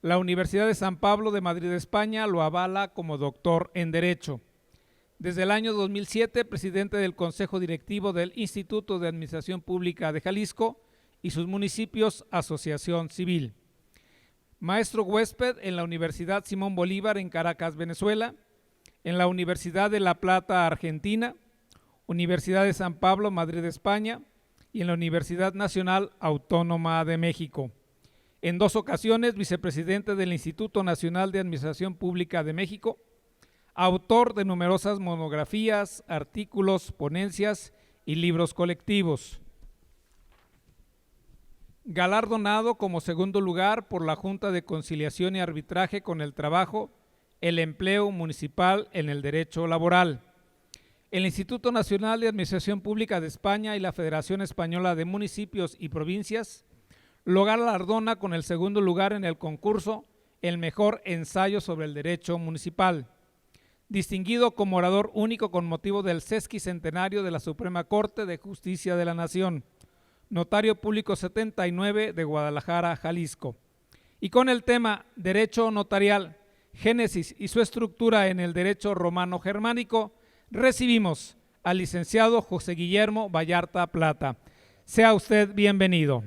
La Universidad de San Pablo de Madrid, España, lo avala como doctor en Derecho. Desde el año 2007, presidente del Consejo Directivo del Instituto de Administración Pública de Jalisco y sus municipios, Asociación Civil. Maestro huésped en la Universidad Simón Bolívar en Caracas, Venezuela, en la Universidad de La Plata, Argentina, Universidad de San Pablo, Madrid, España, y en la Universidad Nacional Autónoma de México. En 2 ocasiones, vicepresidente del Instituto Nacional de Administración Pública de México, autor de numerosas monografías, artículos, ponencias y libros colectivos. Galardonado como segundo lugar por la Junta de Conciliación y Arbitraje con el Trabajo, el Empleo Municipal en el Derecho Laboral. El Instituto Nacional de Administración Pública de España y la Federación Española de Municipios y Provincias lo galardona con el segundo lugar en el concurso El Mejor Ensayo sobre el Derecho Municipal. Distinguido como orador único con motivo del sesquicentenario de la Suprema Corte de Justicia de la Nación, Notario Público 79 de Guadalajara, Jalisco. Y con el tema Derecho Notarial, Génesis y su estructura en el Derecho Romano Germánico, recibimos al licenciado José Guillermo Vallarta Plata. Sea usted bienvenido.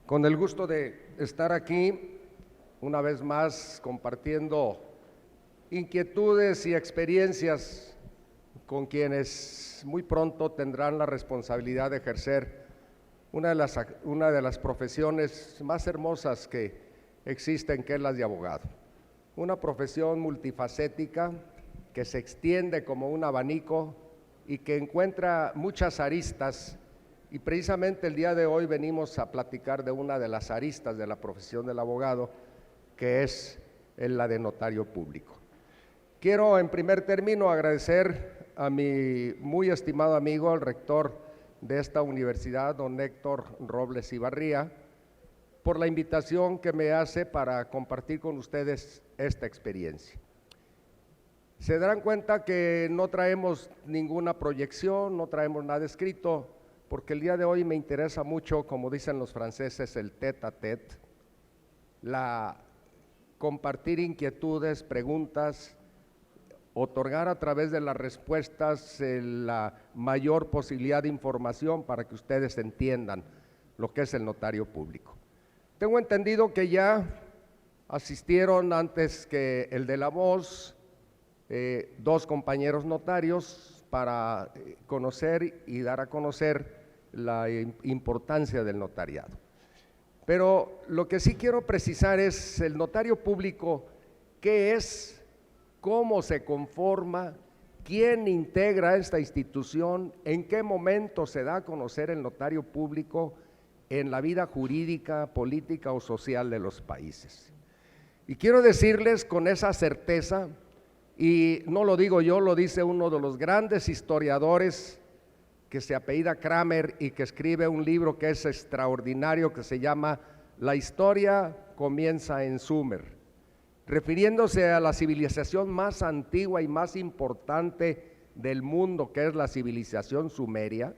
Con el gusto de estar aquí una vez más compartiendo inquietudes y experiencias con quienes muy pronto tendrán la responsabilidad de ejercer una de las profesiones más hermosas que existen, que es la de abogado. Una profesión multifacética que se extiende como un abanico y que encuentra muchas aristas. Y precisamente el día de hoy venimos a platicar de una de las aristas de la profesión del abogado, que es la de notario público. Quiero en primer término agradecer a mi muy estimado amigo, el rector de esta universidad, don Héctor Robles Ibarría, por la invitación que me hace para compartir con ustedes esta experiencia. Se darán cuenta que no traemos ninguna proyección, no traemos nada escrito, porque el día de hoy me interesa mucho, como dicen los franceses, el tête à tête, compartir inquietudes, preguntas, otorgar a través de las respuestas la mayor posibilidad de información para que ustedes entiendan lo que es el notario público. Tengo entendido que ya asistieron antes que el de la voz 2 compañeros notarios para conocer y dar a conocer la importancia del notariado. Pero lo que sí quiero precisar es el notario público, qué es, cómo se conforma, quién integra esta institución, en qué momento se da a conocer el notario público en la vida jurídica, política o social de los países. Y quiero decirles con esa certeza, y no lo digo yo, lo dice uno de los grandes historiadores que se apellida Kramer y que escribe un libro que es extraordinario, que se llama La historia comienza en Sumer, refiriéndose a la civilización más antigua y más importante del mundo, que es la civilización sumeria,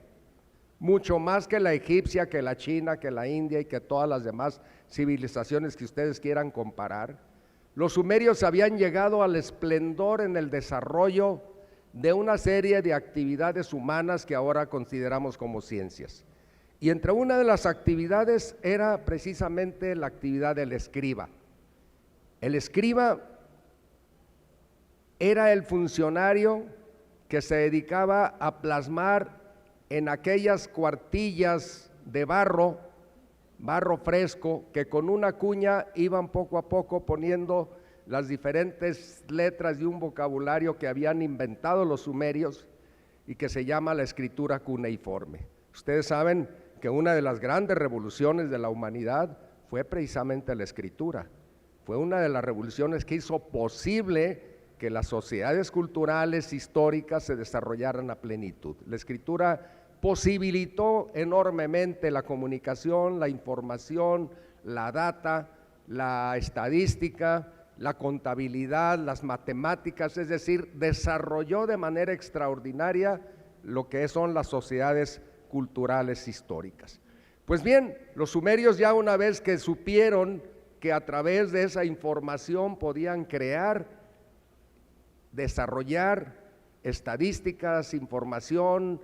mucho más que la egipcia, que la china, que la india y que todas las demás civilizaciones que ustedes quieran comparar. Los sumerios habían llegado al esplendor en el desarrollo de una serie de actividades humanas que ahora consideramos como ciencias. Y entre una de las actividades era precisamente la actividad del escriba. El escriba era el funcionario que se dedicaba a plasmar en aquellas cuartillas de barro fresco, que con una cuña iban poco a poco poniendo las diferentes letras de un vocabulario que habían inventado los sumerios y que se llama la escritura cuneiforme. Ustedes saben que una de las grandes revoluciones de la humanidad fue precisamente la escritura. Fue una de las revoluciones que hizo posible que las sociedades culturales históricas se desarrollaran a plenitud. La escritura posibilitó enormemente la comunicación, la información, la data, la estadística, la contabilidad, las matemáticas, es decir, desarrolló de manera extraordinaria lo que son las sociedades culturales históricas. Pues bien, los sumerios, ya una vez que supieron que a través de esa información podían crear, desarrollar estadísticas, información,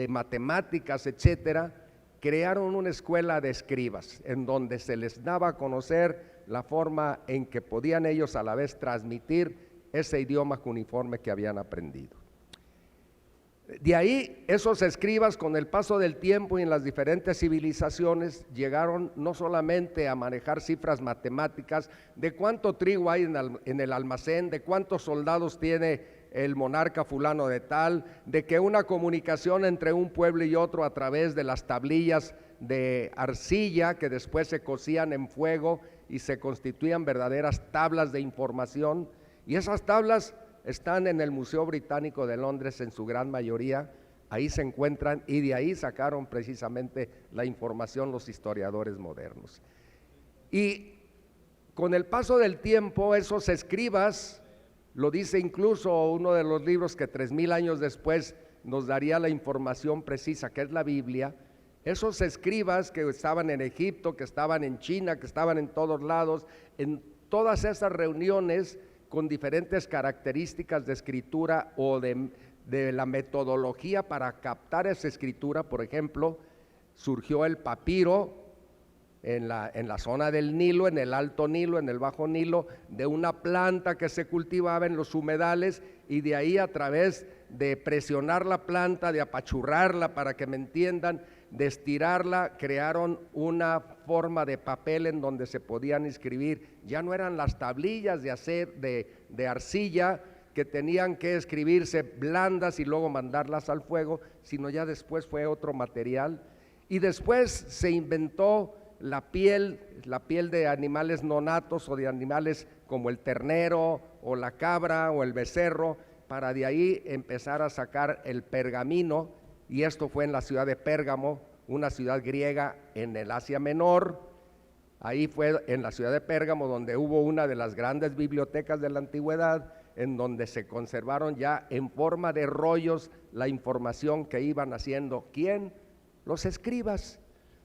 matemáticas, etcétera, crearon una escuela de escribas en donde se les daba a conocer la forma en que podían ellos a la vez transmitir ese idioma cuneiforme que habían aprendido. De ahí, esos escribas, con el paso del tiempo y en las diferentes civilizaciones, llegaron no solamente a manejar cifras matemáticas de cuánto trigo hay en el almacén, de cuántos soldados tiene el monarca fulano de tal, de que una comunicación entre un pueblo y otro a través de las tablillas de arcilla que después se cocían en fuego y se constituían verdaderas tablas de información, y esas tablas están en el Museo Británico de Londres en su gran mayoría. Ahí se encuentran y de ahí sacaron precisamente la información los historiadores modernos. Y con el paso del tiempo, esos escribas, lo dice incluso uno de los libros que 3000 años después nos daría la información precisa, que es la Biblia, esos escribas que estaban en Egipto, que estaban en China, que estaban en todos lados, en todas esas reuniones con diferentes características de escritura o de la metodología para captar esa escritura. Por ejemplo, surgió el papiro en la zona del Nilo, en el Alto Nilo, en el Bajo Nilo, de una planta que se cultivaba en los humedales, y de ahí, a través de presionar la planta, de apachurrarla, para que me entiendan, de estirarla, crearon una forma de papel en donde se podían escribir. Ya no eran las tablillas de arcilla que tenían que escribirse blandas y luego mandarlas al fuego, sino ya después fue otro material. Y después se inventó la piel de animales nonatos o de animales como el ternero o la cabra o el becerro, para de ahí empezar a sacar el pergamino, y esto fue en la ciudad de Pérgamo, una ciudad griega en el Asia Menor. Ahí fue en la ciudad de Pérgamo donde hubo una de las grandes bibliotecas de la antigüedad, en donde se conservaron ya en forma de rollos la información que iban haciendo. ¿Quién? Los escribas.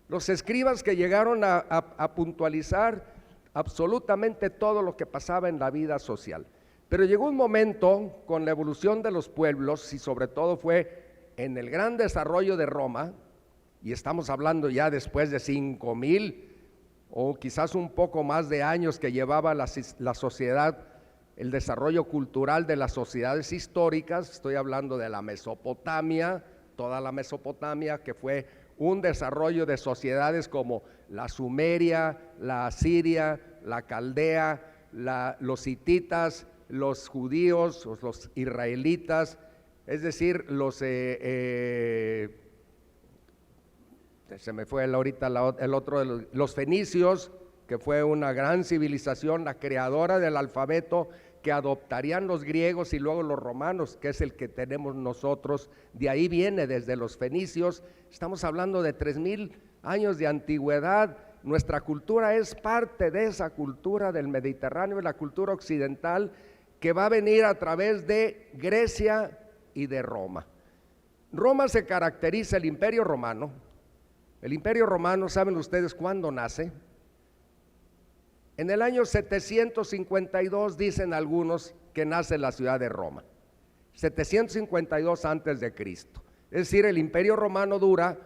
Los escribas que llegaron a puntualizar absolutamente todo lo que pasaba en la vida social. Pero llegó un momento con la evolución de los pueblos, y sobre todo fue en el gran desarrollo de Roma, y estamos hablando ya después de 5000 o quizás un poco más de años que llevaba la sociedad, el desarrollo cultural de las sociedades históricas. Estoy hablando de la Mesopotamia, toda la Mesopotamia, que fue un desarrollo de sociedades como la Sumeria, la Asiria, la Caldea, los hititas, los judíos, los israelitas, es decir, se me fue ahorita el otro, los fenicios, que fue una gran civilización, la creadora del alfabeto, que adoptarían los griegos y luego los romanos, que es el que tenemos nosotros. De ahí viene, desde los fenicios. Estamos hablando de 3000 años de antigüedad. Nuestra cultura es parte de esa cultura del Mediterráneo, la cultura occidental, que va a venir a través de Grecia y de Roma. Roma se caracteriza, el Imperio Romano. El Imperio Romano, ¿saben ustedes cuándo nace? En el año 752 dicen algunos que nace la ciudad de Roma. 752 antes de Cristo. Es decir, el Imperio Romano dura,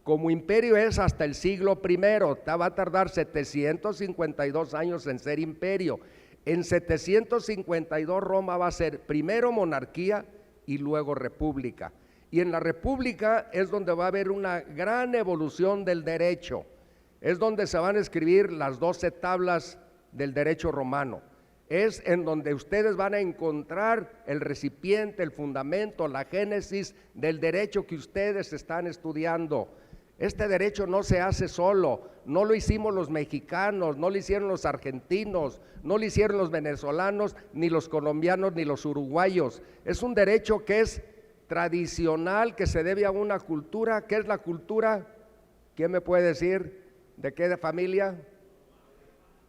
como imperio es, hasta el siglo I. Va a tardar 752 años en ser imperio. En 752 Roma va a ser primero monarquía y luego república. Y en la república es donde va a haber una gran evolución del derecho. Es donde se van a escribir las 12 tablas del derecho romano. Es en donde ustedes van a encontrar el recipiente, el fundamento, la génesis del derecho que ustedes están estudiando. Este derecho no se hace solo, no lo hicimos los mexicanos, no lo hicieron los argentinos, no lo hicieron los venezolanos, ni los colombianos, ni los uruguayos. Es un derecho que es tradicional, que se debe a una cultura. ¿Qué es la cultura? ¿Quién me puede decir de qué familia?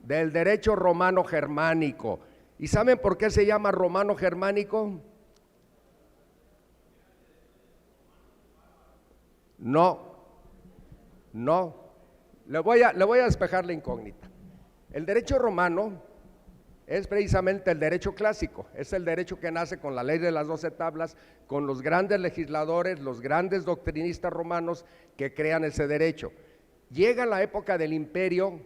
Del derecho romano germánico. ¿Y saben por qué se llama romano germánico? No, le voy a despejar la incógnita. El derecho romano es precisamente el derecho clásico, es el derecho que nace con la ley de las 12 tablas, con los grandes legisladores, los grandes doctrinistas romanos que crean ese derecho. Llega la época del imperio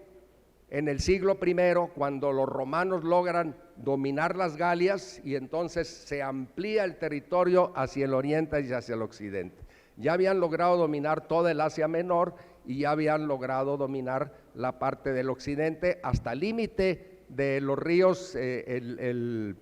en el siglo I, cuando los romanos logran dominar las Galias y entonces se amplía el territorio hacia el oriente y hacia el occidente. Ya habían logrado dominar toda el Asia Menor y ya habían logrado dominar la parte del occidente hasta el límite de los ríos, el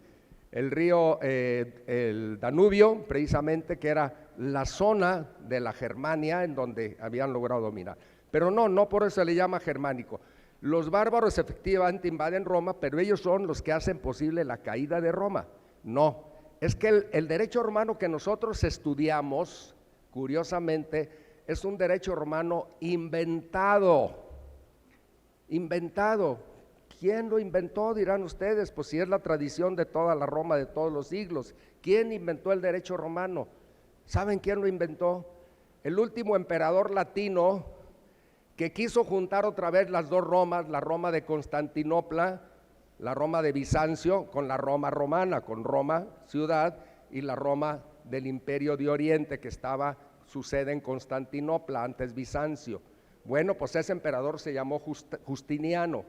río el Danubio, precisamente, que era la zona de la Germania en donde habían logrado dominar. Pero no por eso se le llama germánico. Los bárbaros efectivamente invaden Roma, pero ellos son los que hacen posible la caída de Roma. No, es que el derecho romano que nosotros estudiamos, curiosamente, es un derecho romano inventado. ¿Quién lo inventó? Dirán ustedes. Pues si es la tradición de toda la Roma de todos los siglos. ¿Quién inventó el derecho romano? ¿Saben quién lo inventó? El último emperador latino, que quiso juntar otra vez las dos Romas, la Roma de Constantinopla, la Roma de Bizancio, con la Roma romana, con Roma ciudad, y la Roma del Imperio de Oriente, que estaba su sede en Constantinopla, antes Bizancio. Bueno, pues ese emperador se llamó Justiniano,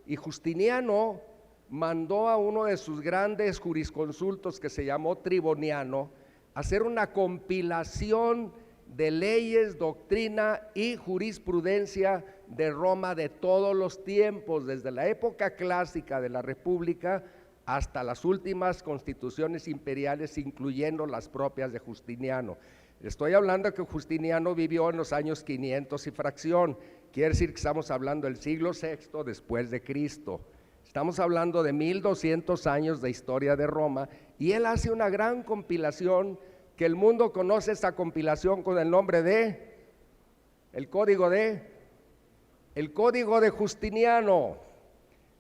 y Justiniano mandó a uno de sus grandes jurisconsultos, que se llamó Triboniano, a hacer una compilación de leyes, doctrina y jurisprudencia de Roma de todos los tiempos, desde la época clásica de la República hasta las últimas constituciones imperiales, incluyendo las propias de Justiniano. Estoy hablando de que Justiniano vivió en los años 500 y fracción, quiere decir que estamos hablando del siglo VI después de Cristo. Estamos hablando de 1200 años de historia de Roma, y él hace una gran compilación que el mundo conoce, esa compilación con el nombre de el Código de Justiniano.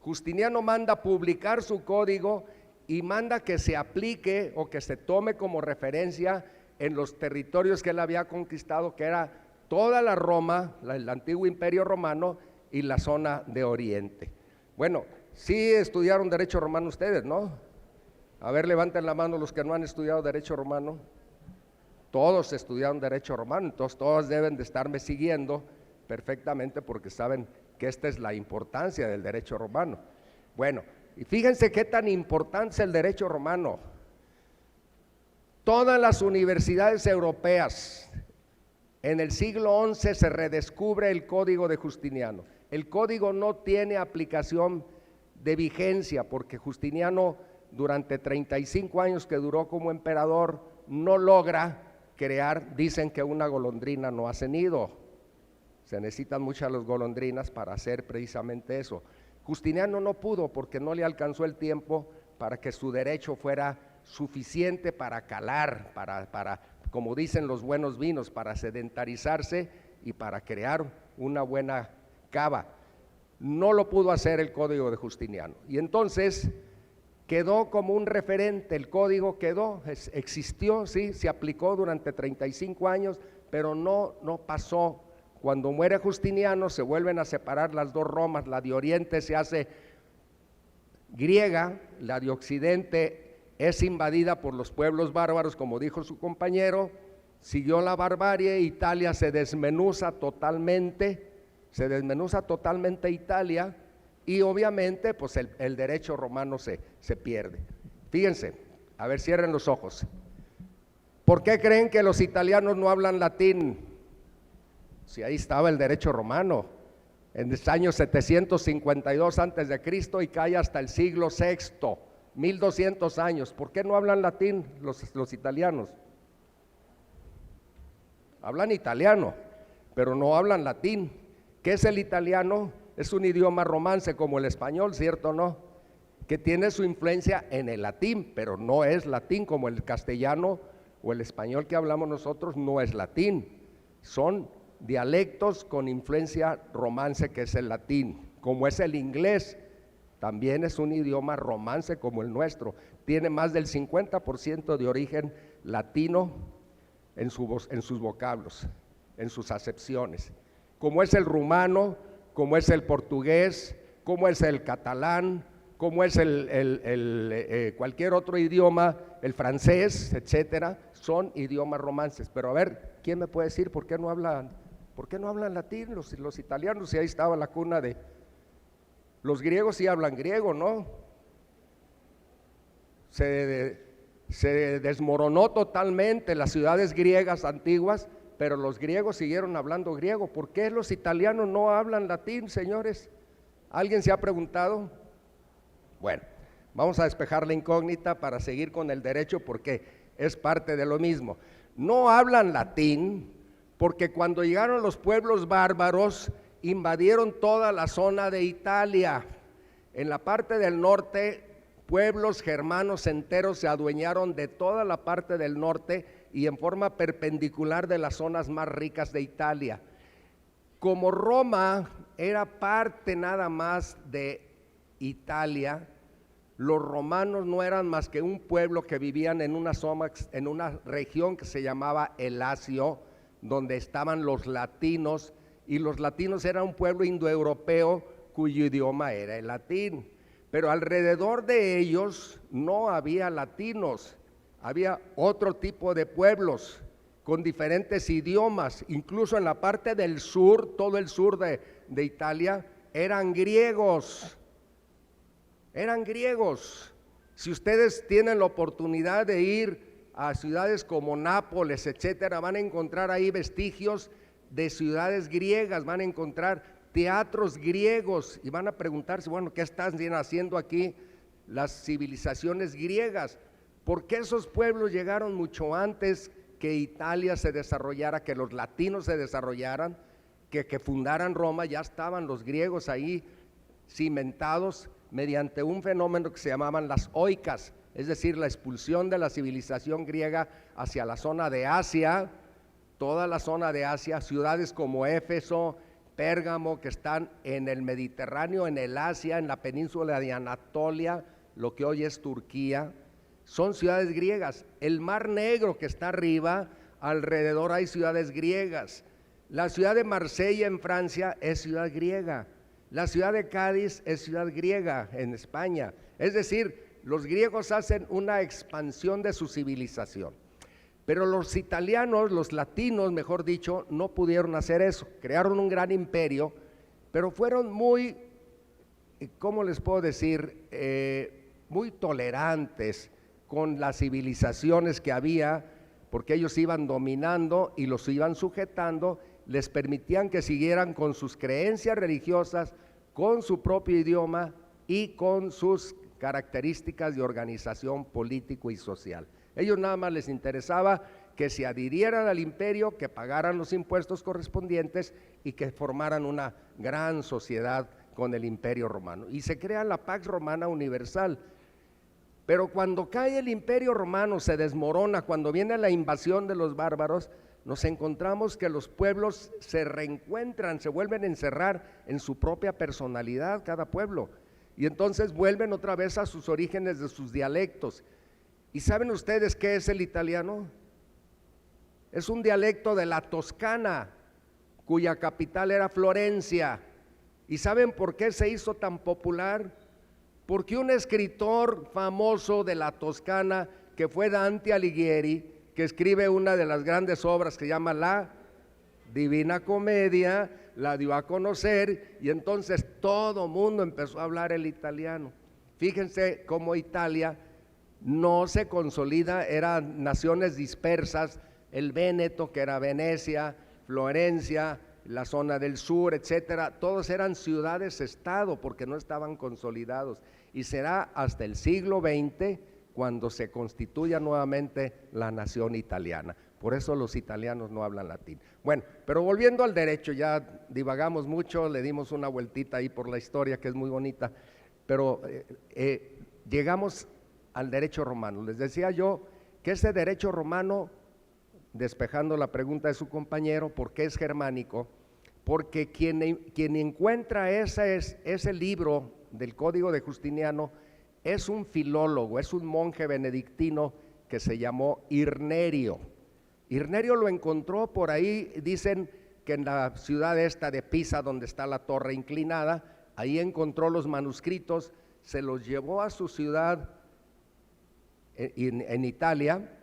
Justiniano manda publicar su código y manda que se aplique o que se tome como referencia en los territorios que él había conquistado, que era toda la Roma, el antiguo imperio romano y la zona de Oriente. Bueno, sí estudiaron derecho romano ustedes, ¿no? A ver, levanten la mano los que no han estudiado derecho romano. Todos estudiaron derecho romano, entonces todos deben de estarme siguiendo perfectamente, porque saben que esta es la importancia del derecho romano. Bueno, y fíjense qué tan importante es el derecho romano. Todas las universidades europeas en el siglo XI se redescubre el Código de Justiniano. El código no tiene aplicación de vigencia, porque Justiniano, durante 35 años que duró como emperador, no logra crear, dicen que una golondrina no hace nido. Se necesitan muchas las golondrinas para hacer precisamente eso. Justiniano no pudo, porque no le alcanzó el tiempo para que su derecho fuera suficiente para calar, para, como dicen los buenos vinos, para sedentarizarse y para crear una buena cava. No lo pudo hacer el Código de Justiniano, y entonces quedó como un referente. El código quedó, existió, sí, se aplicó durante 35 años, pero no pasó. Cuando muere Justiniano se vuelven a separar las dos Romas, la de Oriente se hace griega, la de Occidente es invadida por los pueblos bárbaros, como dijo su compañero. Siguió la barbarie, Italia se desmenuza totalmente Italia, y obviamente pues el derecho romano se pierde. Fíjense, a ver, cierren los ojos. ¿Por qué creen que los italianos no hablan latín? Si ahí estaba el derecho romano, en el año 752 antes de Cristo, y cae hasta el siglo VI, 1200 años. ¿Por qué no hablan latín los italianos? Hablan italiano. pero no hablan latín. ¿Qué es el italiano? Es un idioma romance como el español, ¿cierto o no? Que tiene su influencia en el latín, pero no es latín como el castellano o el español que hablamos nosotros, no es latín. Son dialectos con influencia romance, que es el latín. Como es el inglés, también es un idioma romance como el nuestro. Tiene más del 50% de origen latino en sus vocablos, en sus acepciones. Como es el rumano, como es el portugués, como es el catalán, como es cualquier otro idioma, el francés, etcétera, son idiomas romances. Pero a ver, ¿quién me puede decir por qué no hablan latín los italianos? Si ahí estaba la cuna de... Los griegos sí hablan griego, ¿no? Se desmoronó totalmente las ciudades griegas antiguas, pero los griegos siguieron hablando griego. ¿Por qué los italianos no hablan latín, señores? ¿Alguien se ha preguntado? Bueno, vamos a despejar la incógnita para seguir con el derecho, porque es parte de lo mismo. No hablan latín porque cuando llegaron los pueblos bárbaros invadieron toda la zona de Italia. En la parte del norte, pueblos germanos enteros se adueñaron de toda la parte del norte y en forma perpendicular de las zonas más ricas de Italia. Como Roma era parte nada más de Italia, los romanos no eran más que un pueblo que vivían en una región que se llamaba el Lacio, donde estaban los latinos, y los latinos eran un pueblo indoeuropeo cuyo idioma era el latín. Pero alrededor de ellos no había latinos, había otro tipo de pueblos con diferentes idiomas. Incluso en la parte del sur, todo el sur de Italia, eran griegos. Eran griegos. Si ustedes tienen la oportunidad de ir a ciudades como Nápoles, etcétera, van a encontrar ahí vestigios de ciudades griegas, van a encontrar teatros griegos y van a preguntarse, bueno, ¿qué están haciendo aquí las civilizaciones griegas? ¿Por qué esos pueblos llegaron mucho antes que Italia se desarrollara, que los latinos se desarrollaran, que fundaran Roma? Ya estaban los griegos ahí cimentados mediante un fenómeno que se llamaban las oikos, es decir, la expulsión de la civilización griega hacia la zona de Asia, toda la zona de Asia, ciudades como Éfeso, Pérgamo, que están en el Mediterráneo, en el Asia, en la península de Anatolia, lo que hoy es Turquía, son ciudades griegas. El Mar Negro que está arriba, alrededor hay ciudades griegas. La ciudad de Marsella en Francia es ciudad griega. La ciudad de Cádiz es ciudad griega en España. Es decir, los griegos hacen una expansión de su civilización. Pero los italianos, los latinos, mejor dicho, no pudieron hacer eso. Crearon un gran imperio, pero fueron muy, ¿cómo les puedo decir? Muy tolerantes con las civilizaciones que había, porque ellos iban dominando y los iban sujetando, les permitían que siguieran con sus creencias religiosas, con su propio idioma y con sus características de organización político y social. Ellos nada más les interesaba que se adhirieran al imperio, que pagaran los impuestos correspondientes y que formaran una gran sociedad con el imperio romano. Y se crea la Pax Romana Universal. Pero cuando cae el imperio romano, se desmorona, cuando viene la invasión de los bárbaros, nos encontramos que los pueblos se reencuentran, se vuelven a encerrar en su propia personalidad cada pueblo. Y entonces vuelven otra vez a sus orígenes de sus dialectos. ¿Y saben ustedes qué es el italiano? Es un dialecto de la Toscana, cuya capital era Florencia. ¿Y saben por qué se hizo tan popular? Porque un escritor famoso de la Toscana, que fue Dante Alighieri, que escribe una de las grandes obras que se llama La Divina Comedia, la dio a conocer y entonces todo mundo empezó a hablar el italiano. Fíjense cómo Italia no se consolida, eran naciones dispersas, el Véneto, que era Venecia, Florencia, la zona del sur, etcétera, todos eran ciudades-estado porque no estaban consolidados, y será hasta el siglo XX cuando se constituya nuevamente la nación italiana. Por eso los italianos no hablan latín. Bueno, pero volviendo al derecho, ya divagamos mucho, le dimos una vueltita ahí por la historia que es muy bonita, pero llegamos al derecho romano. Les decía yo que ese derecho romano, despejando la pregunta de su compañero, ¿por qué es germánico? Porque quien encuentra ese libro del Código de Justiniano es un filólogo, es un monje benedictino que se llamó Irnerio. Irnerio lo encontró por ahí, dicen que en la ciudad esta de Pisa, donde está la torre inclinada, ahí encontró los manuscritos, se los llevó a su ciudad en Italia,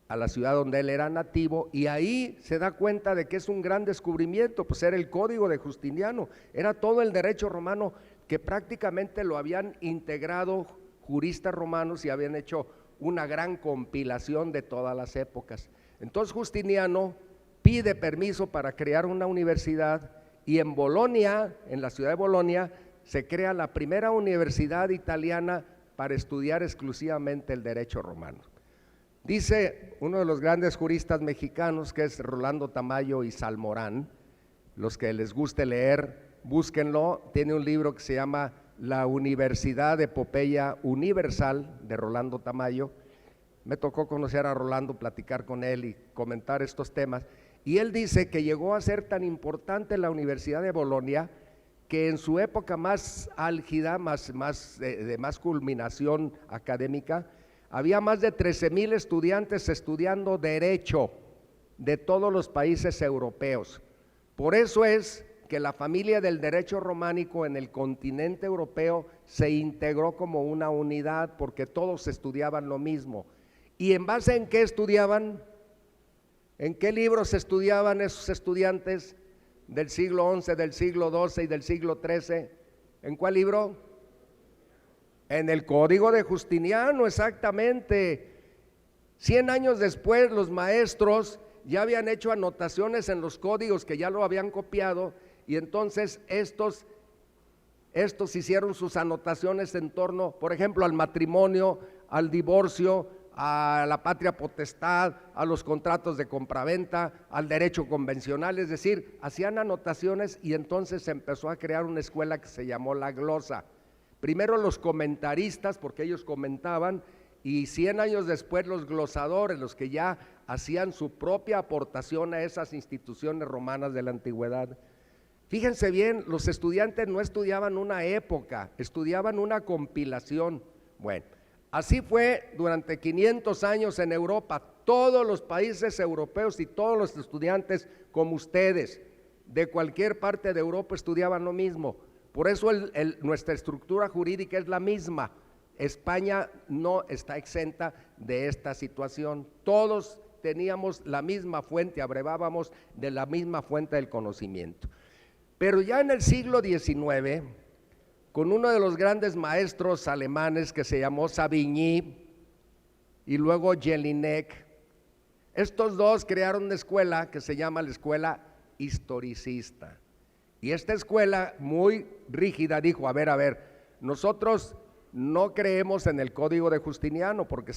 a la ciudad donde él era nativo, y ahí se da cuenta de que es un gran descubrimiento, pues era el Código de Justiniano, era todo el derecho romano que prácticamente lo habían integrado juristas romanos y habían hecho una gran compilación de todas las épocas. Entonces Justiniano pide permiso para crear una universidad y en Bolonia, en la ciudad de Bolonia, se crea la primera universidad italiana para estudiar exclusivamente el derecho romano. Dice uno de los grandes juristas mexicanos, que es Rolando Tamayo y Salmorán, los que les guste leer, búsquenlo, tiene un libro que se llama La Universidad Epopeya Universal, de Rolando Tamayo. Me tocó conocer a Rolando, platicar con él y comentar estos temas, y él dice que llegó a ser tan importante la Universidad de Bolonia que en su época más álgida, de más culminación académica, había más de 13,000 estudiantes estudiando derecho de todos los países europeos. Por eso es que la familia del derecho románico en el continente europeo se integró como una unidad, porque todos estudiaban lo mismo. ¿Y en base en qué estudiaban? ¿En qué libros estudiaban esos estudiantes del siglo XI, del siglo XII y del siglo XIII? ¿En cuál libro? En el Código de Justiniano, exactamente. 100 años después, los maestros ya habían hecho anotaciones en los códigos que ya lo habían copiado, y entonces estos hicieron sus anotaciones en torno, por ejemplo, al matrimonio, al divorcio, a la patria potestad, a los contratos de compraventa, al derecho convencional, es decir, hacían anotaciones, y entonces se empezó a crear una escuela que se llamó la glosa. Primero los comentaristas, porque ellos comentaban, y 100 años después los glosadores, los que ya hacían su propia aportación a esas instituciones romanas de la antigüedad. Fíjense bien, los estudiantes no estudiaban una época, estudiaban una compilación. Bueno, así fue durante 500 años en Europa. Todos los países europeos y todos los estudiantes como ustedes de cualquier parte de Europa estudiaban lo mismo. Por eso nuestra estructura jurídica es la misma. España no está exenta de esta situación. Todos teníamos la misma fuente, abrevábamos de la misma fuente del conocimiento. Pero ya en el siglo XIX, con uno de los grandes maestros alemanes que se llamó Savigny y luego Jelinek, estos dos crearon una escuela que se llama la escuela historicista. Y esta escuela muy rígida dijo, a ver, nosotros no creemos en el Código de Justiniano porque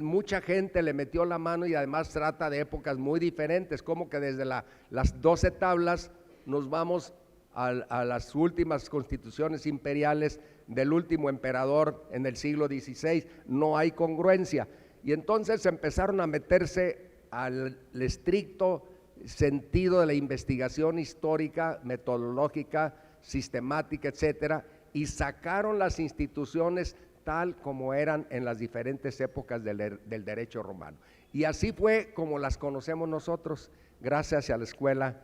mucha gente le metió la mano y además trata de épocas muy diferentes, como que desde las 12 tablas nos vamos a las últimas constituciones imperiales del último emperador en el siglo XVI, no hay congruencia. Y entonces empezaron a meterse al estricto sentido de la investigación histórica, metodológica, sistemática, etcétera, y sacaron las instituciones tal como eran en las diferentes épocas del derecho romano. Y así fue como las conocemos nosotros, gracias a la escuela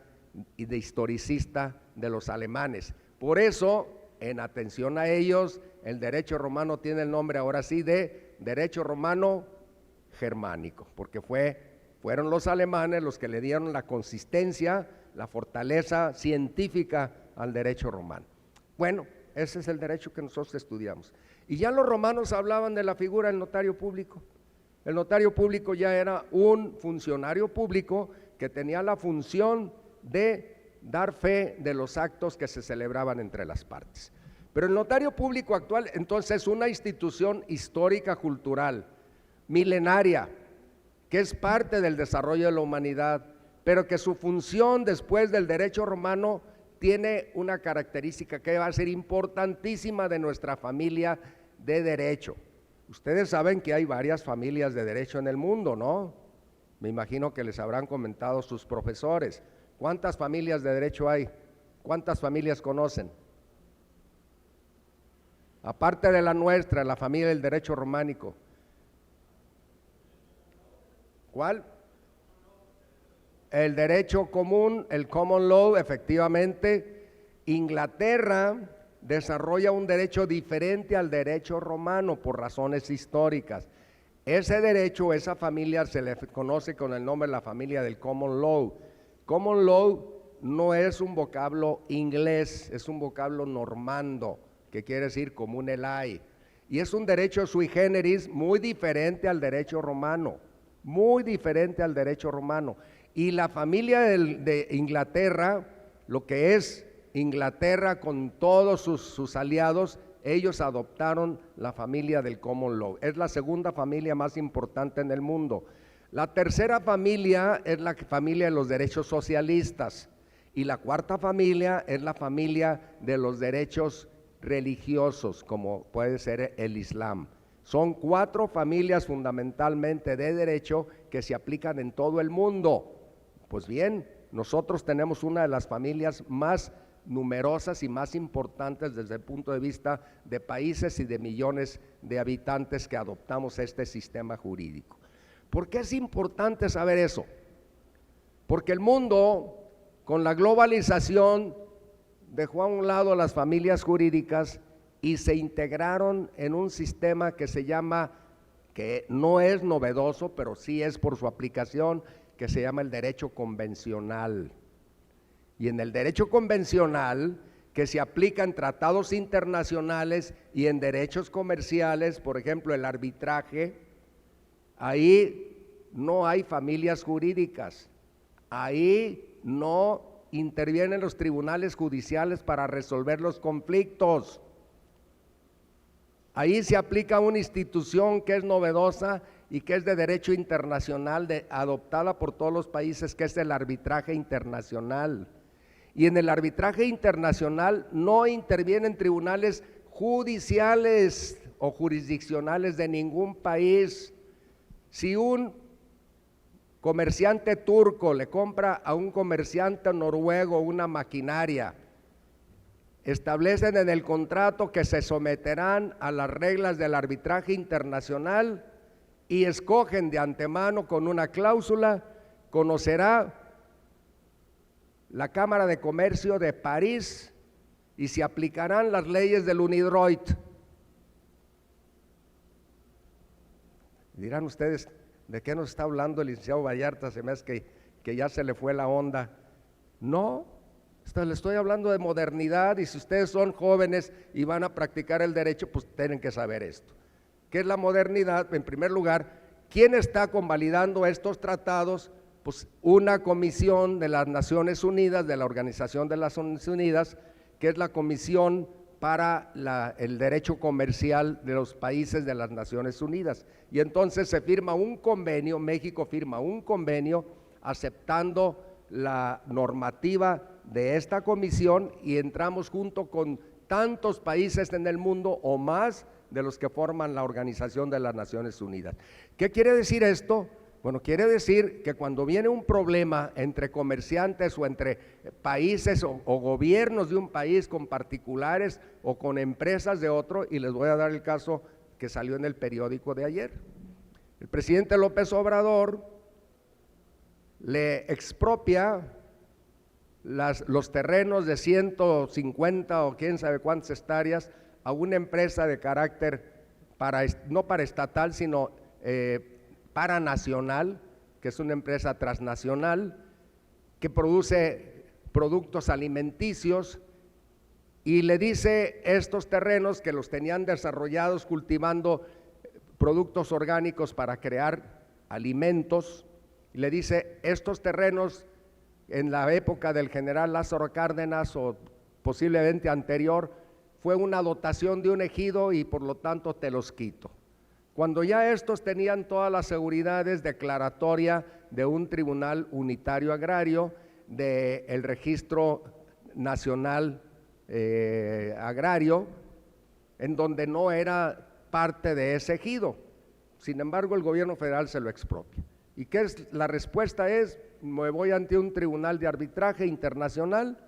de historicista de los alemanes. Por eso, en atención a ellos, el derecho romano tiene el nombre ahora sí de derecho romano germánico, porque fueron los alemanes los que le dieron la consistencia, la fortaleza científica al derecho romano. Bueno, ese es el derecho que nosotros estudiamos. Y ya los romanos hablaban de la figura del notario público. El notario público ya era un funcionario público que tenía la función de dar fe de los actos que se celebraban entre las partes. Pero el notario público actual entonces es una institución histórica, cultural, milenaria, que es parte del desarrollo de la humanidad, pero que su función después del derecho romano tiene una característica que va a ser importantísima de nuestra familia de derecho. Ustedes saben que hay varias familias de derecho en el mundo, ¿no? Me imagino que les habrán comentado sus profesores. ¿Cuántas familias de derecho hay? ¿Cuántas familias conocen? Aparte de la nuestra, la familia del derecho románico. ¿Cuál? El derecho común, el common law, efectivamente. Inglaterra desarrolla un derecho diferente al derecho romano por razones históricas. Ese derecho, esa familia se le conoce con el nombre de la familia del common law. Common law no es un vocablo inglés, es un vocablo normando, que quiere decir común el hay. Y es un derecho sui generis muy diferente al derecho romano, muy diferente al derecho romano. Y la familia de Inglaterra, lo que es Inglaterra con todos sus aliados, ellos adoptaron la familia del common law. Es la segunda familia más importante en el mundo. La tercera familia es la familia de los derechos socialistas. Y la cuarta familia es la familia de los derechos religiosos, como puede ser el Islam. Son 4 familias fundamentalmente de derecho que se aplican en todo el mundo. Pues bien, nosotros tenemos una de las familias más numerosas y más importantes desde el punto de vista de países y de millones de habitantes que adoptamos este sistema jurídico. ¿Por qué es importante saber eso? Porque el mundo, con la globalización, dejó a un lado las familias jurídicas y se integraron en un sistema que se llama, que no es novedoso, pero sí es por su aplicación, que se llama el derecho convencional. Y en el derecho convencional, que se aplica en tratados internacionales y en derechos comerciales, por ejemplo el arbitraje, ahí no hay familias jurídicas, ahí no intervienen los tribunales judiciales para resolver los conflictos. Ahí se aplica una institución que es novedosa y que es de derecho internacional, adoptada por todos los países, que es el arbitraje internacional. Y en el arbitraje internacional no intervienen tribunales judiciales o jurisdiccionales de ningún país. Si un comerciante turco le compra a un comerciante noruego una maquinaria, establecen en el contrato que se someterán a las reglas del arbitraje internacional y escogen de antemano con una cláusula, conocerá la Cámara de Comercio de París y se aplicarán las leyes del UNIDROIT. Dirán ustedes, ¿de qué nos está hablando el licenciado Vallarta? Se me hace que ya se le fue la onda. No, le estoy hablando de modernidad, y si ustedes son jóvenes y van a practicar el derecho, pues tienen que saber esto. ¿Qué es la modernidad? En primer lugar, ¿quién está convalidando estos tratados? Pues una comisión de las Naciones Unidas, de la Organización de las Naciones Unidas, que es la Comisión para el Derecho Comercial de los países de las Naciones Unidas. Y entonces se firma un convenio, México firma un convenio aceptando la normativa de esta comisión y entramos junto con tantos países en el mundo o más de los que forman la Organización de las Naciones Unidas. ¿Qué quiere decir esto? Bueno, quiere decir que cuando viene un problema entre comerciantes o entre países o gobiernos de un país con particulares o con empresas de otro, y les voy a dar el caso que salió en el periódico de ayer. El presidente López Obrador le expropia los terrenos de 150 o quién sabe cuántas hectáreas a una empresa de carácter no paraestatal, sino paranacional, que es una empresa transnacional que produce productos alimenticios, y le dice estos terrenos que los tenían desarrollados cultivando productos orgánicos para crear alimentos, y le dice estos terrenos en la época del general Lázaro Cárdenas o posiblemente anterior fue una dotación de un ejido y por lo tanto te los quito. cuando ya estos tenían todas las seguridades, declaratoria de un tribunal unitario agrario, del registro nacional agrario, en donde no era parte de ese ejido. Sin embargo, el gobierno federal se lo expropia. ¿Y qué es? La respuesta es: me voy ante un tribunal de arbitraje internacional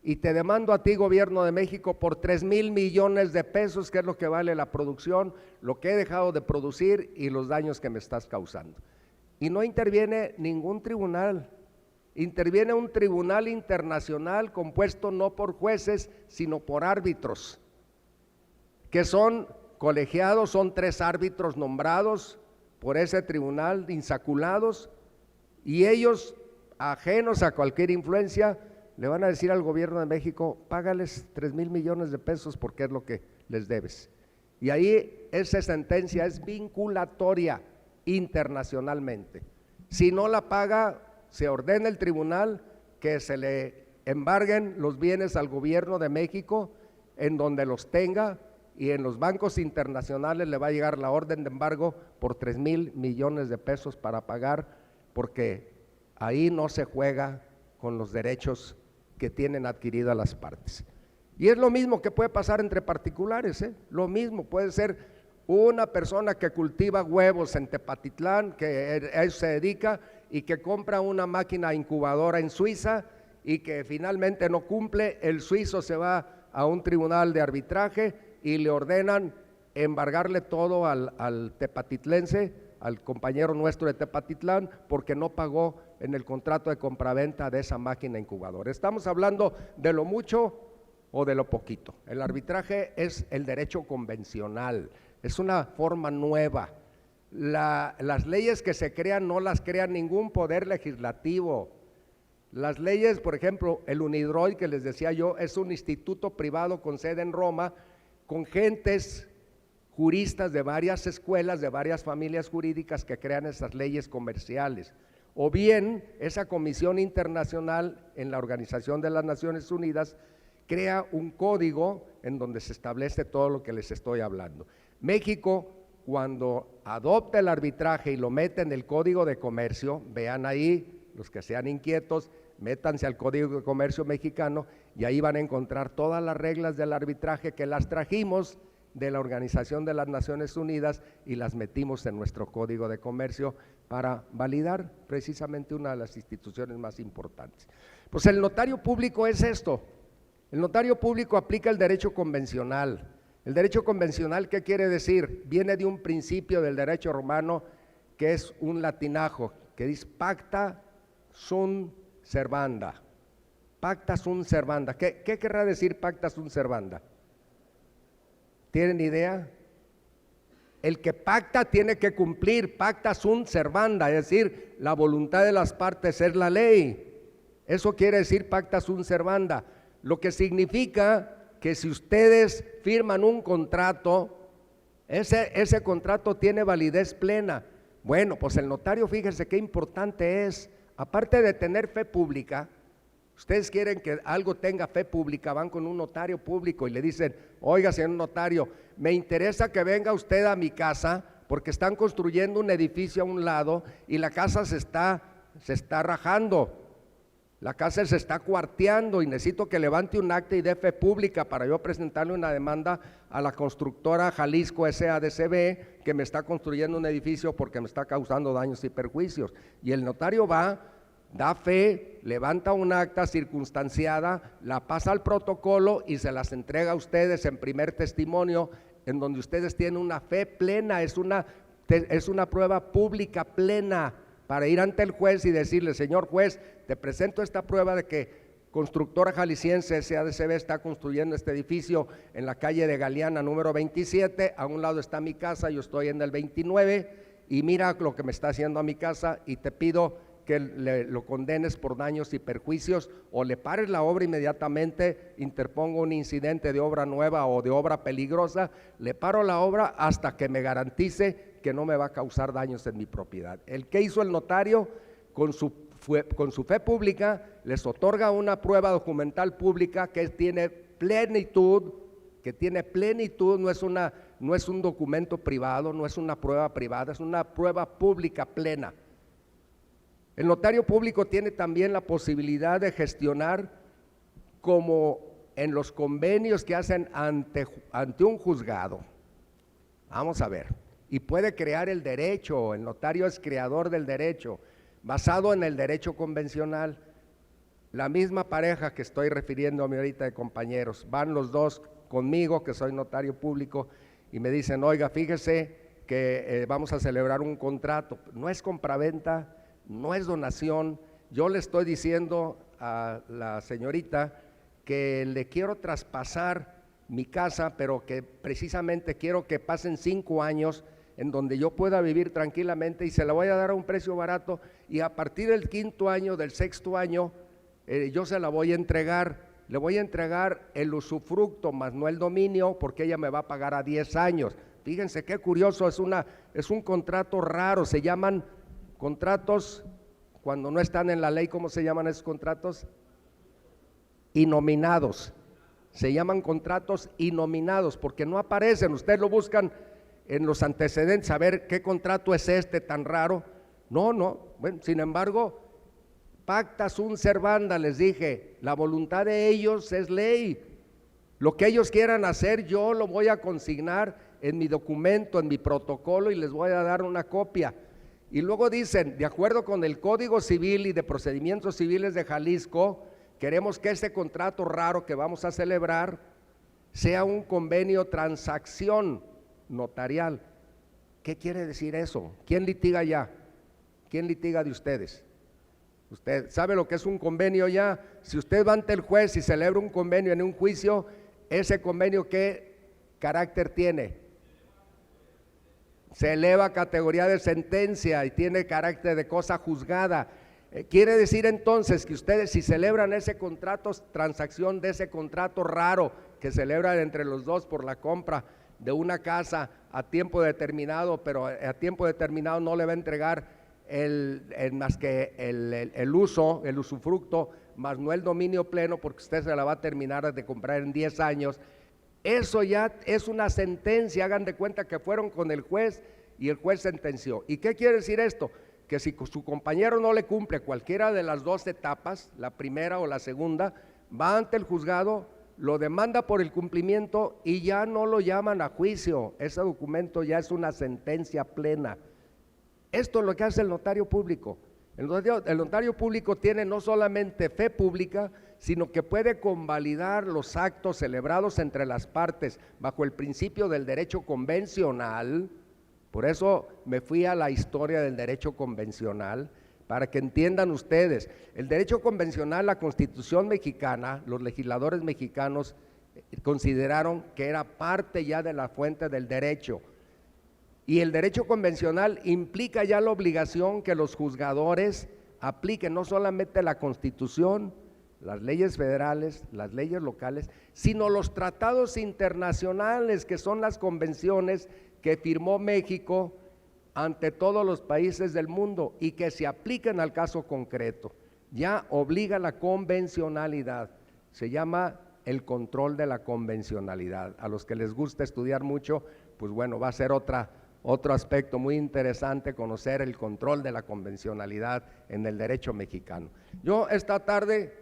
y te demando a ti, gobierno de México, por 3,000 millones de pesos, que es lo que vale la producción, lo que he dejado de producir y los daños que me estás causando. Y no interviene ningún tribunal, interviene un tribunal internacional compuesto no por jueces, sino por árbitros, que son colegiados, son 3 árbitros nombrados por ese tribunal, insaculados, y ellos, ajenos a cualquier influencia, le van a decir al gobierno de México: págales 3,000 millones de pesos porque es lo que les debes. Y ahí esa sentencia es vinculatoria internacionalmente. Si no la paga, se ordena el tribunal que se le embarguen los bienes al gobierno de México en donde los tenga, y en los bancos internacionales le va a llegar la orden de embargo por 3,000 millones de pesos para pagar, porque ahí no se juega con los derechos que tienen adquiridas las partes. Y es lo mismo que puede pasar entre particulares, lo mismo puede ser una persona que cultiva huevos en Tepatitlán, que a eso se dedica, y que compra una máquina incubadora en Suiza y que finalmente no cumple. El suizo se va a un tribunal de arbitraje y le ordenan embargarle todo al tepatitlense, al compañero nuestro de Tepatitlán, porque no pagó en el contrato de compraventa de esa máquina incubadora. Estamos hablando de lo mucho o de lo poquito. El arbitraje es el derecho convencional, es una forma nueva. Las leyes que se crean no las crea ningún poder legislativo. Las leyes, por ejemplo, el UNIDROIT que les decía yo, es un instituto privado con sede en Roma, con gentes juristas de varias escuelas, de varias familias jurídicas que crean esas leyes comerciales. O bien, esa comisión internacional en la Organización de las Naciones Unidas crea un código en donde se establece todo lo que les estoy hablando. México, cuando adopta el arbitraje y lo mete en el Código de Comercio, vean ahí, los que sean inquietos, métanse al Código de Comercio mexicano y ahí van a encontrar todas las reglas del arbitraje que las trajimos de la Organización de las Naciones Unidas y las metimos en nuestro Código de Comercio para validar precisamente una de las instituciones más importantes. Pues el notario público es esto. El notario público aplica el derecho convencional. El derecho convencional, ¿qué quiere decir? Viene de un principio del derecho romano que es un latinajo, que dice pacta sunt servanda. Pacta sunt servanda. ¿Qué querrá decir pacta sunt servanda? ¿Tienen idea? El que pacta tiene que cumplir, pacta sunt servanda, es decir, la voluntad de las partes es la ley. Eso quiere decir pacta sunt servanda, lo que significa que si ustedes firman un contrato, ese contrato tiene validez plena. Bueno, pues el notario, fíjense qué importante es, aparte de tener fe pública, ustedes quieren que algo tenga fe pública, van con un notario público y le dicen: oiga, señor notario, me interesa que venga usted a mi casa porque están construyendo un edificio a un lado y la casa se está rajando, la casa se está cuarteando y necesito que levante un acta y dé fe pública para yo presentarle una demanda a la constructora Jalisco SADCB que me está construyendo un edificio porque me está causando daños y perjuicios. Y el notario va, da fe, levanta un acta circunstanciada, la pasa al protocolo y se las entrega a ustedes en primer testimonio, en donde ustedes tienen una fe plena, es una prueba pública plena para ir ante el juez y decirle: señor juez, te presento esta prueba de que Constructora Jalisciense SADCB está construyendo este edificio en la calle de Galeana número 27, a un lado está mi casa, yo estoy en el 29 y mira lo que me está haciendo a mi casa y te pido que lo condenes por daños y perjuicios o le pares la obra inmediatamente, interpongo un incidente de obra nueva o de obra peligrosa, le paro la obra hasta que me garantice que no me va a causar daños en mi propiedad. El que hizo el notario con su fe pública les otorga una prueba documental pública que tiene plenitud, no es una no es un documento privado, no es una prueba privada, es una prueba pública plena. El notario público tiene también la posibilidad de gestionar, como en los convenios que hacen ante un juzgado. Vamos a ver, y puede crear el derecho, el notario es creador del derecho, basado en el derecho convencional. La misma pareja que estoy refiriéndome ahorita de compañeros, van los dos conmigo, que soy notario público, y me dicen, oiga, fíjese que vamos a celebrar un contrato. No es compraventa, no es donación. Yo le estoy diciendo a la señorita que le quiero traspasar mi casa, pero que precisamente quiero que pasen 5 años en donde yo pueda vivir tranquilamente, y se la voy a dar a un precio barato, y a partir del 5.º año, del 6.º año, yo se la voy a entregar. Le voy a entregar el usufructo más no el dominio, porque ella me va a pagar a 10 años. Fíjense qué curioso, es un contrato raro, se llaman contratos, cuando no están en la ley, ¿cómo se llaman esos contratos? Innominados. Se llaman contratos innominados porque no aparecen. Ustedes lo buscan en los antecedentes a ver qué contrato es este tan raro. No, bueno, sin embargo, pacta sunt servanda, les dije, la voluntad de ellos es ley. Lo que ellos quieran hacer, yo lo voy a consignar en mi documento, en mi protocolo, y les voy a dar una copia. Y luego dicen, de acuerdo con el Código Civil y de Procedimientos Civiles de Jalisco, queremos que este contrato raro que vamos a celebrar sea un convenio transacción notarial. ¿Qué quiere decir eso? ¿Quién litiga ya? ¿Quién litiga de ustedes? Usted sabe lo que es un convenio ya. Si usted va ante el juez y celebra un convenio en un juicio, ese convenio, ¿qué carácter tiene? Se eleva a categoría de sentencia y tiene carácter de cosa juzgada. Quiere decir entonces que ustedes, si celebran ese contrato, transacción de ese contrato raro que celebran entre los dos por la compra de una casa a tiempo determinado, pero a tiempo determinado no le va a entregar más que el usufructo, más no el dominio pleno, porque usted se la va a terminar de comprar en 10 años. Eso ya es una sentencia. Hagan de cuenta que fueron con el juez y el juez sentenció. ¿Y qué quiere decir esto? Que si su compañero no le cumple cualquiera de las dos etapas, la primera o la segunda, va ante el juzgado, lo demanda por el cumplimiento y ya no lo llaman a juicio. Ese documento ya es una sentencia plena. Esto es lo que hace el notario público. El notario público tiene no solamente fe pública, sino que puede convalidar los actos celebrados entre las partes bajo el principio del derecho convencional. Por eso me fui a la historia del derecho convencional, para que entiendan ustedes. El derecho convencional, la Constitución mexicana, los legisladores mexicanos consideraron que era parte ya de la fuente del derecho. Y el derecho convencional implica ya la obligación que los juzgadores apliquen no solamente la Constitución, las leyes federales, las leyes locales, sino los tratados internacionales, que son las convenciones que firmó México ante todos los países del mundo y que se apliquen al caso concreto. Ya obliga la convencionalidad, se llama el control de la convencionalidad. A los que les gusta estudiar mucho, pues bueno, va a ser otro aspecto muy interesante conocer el control de la convencionalidad en el derecho mexicano. Yo esta tarde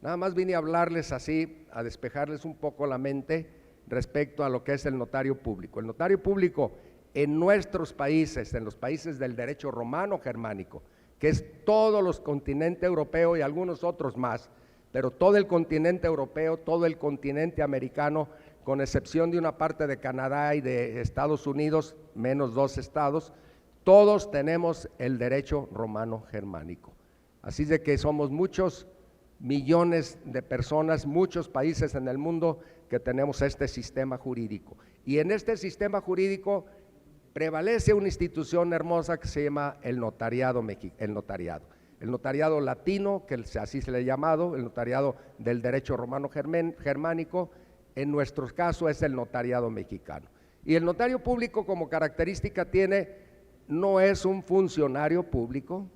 nada más vine a hablarles así, a despejarles un poco la mente respecto a lo que es el notario público. El notario público en nuestros países, en los países del derecho romano germánico, que es todos los continentes europeos y algunos otros más, pero todo el continente europeo, todo el continente americano, con excepción de una parte de Canadá y de Estados Unidos, menos 2 estados, todos tenemos el derecho romano germánico. Así de que somos muchos millones de personas, muchos países en el mundo que tenemos este sistema jurídico. Y en este sistema jurídico prevalece una institución hermosa que se llama el notariado. El notariado latino, que así se le ha llamado, el notariado del derecho romano germánico. En nuestro caso es el notariado mexicano. Y el notario público como característica no es un funcionario público.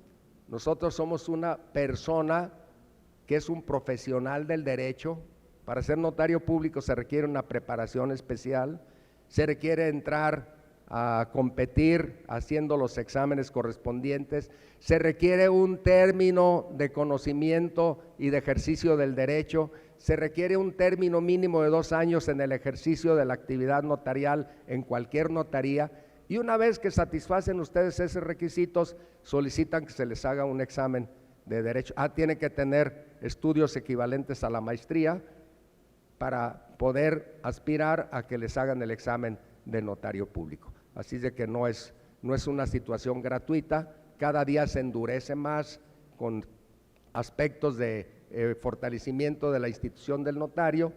Nosotros somos una persona que es un profesional del derecho. Para ser notario público se requiere una preparación especial. se requiere entrar a competir haciendo los exámenes correspondientes, se requiere un término de conocimiento y de ejercicio del derecho, se requiere un término mínimo de 2 años en el ejercicio de la actividad notarial en cualquier notaría, y una vez que satisfacen ustedes esos requisitos, solicitan que se les haga un examen de derecho. Tiene que tener estudios equivalentes a la maestría para poder aspirar a que les hagan el examen de notario público. Así de que no es una situación gratuita, cada día se endurece más con aspectos de fortalecimiento de la institución del notario,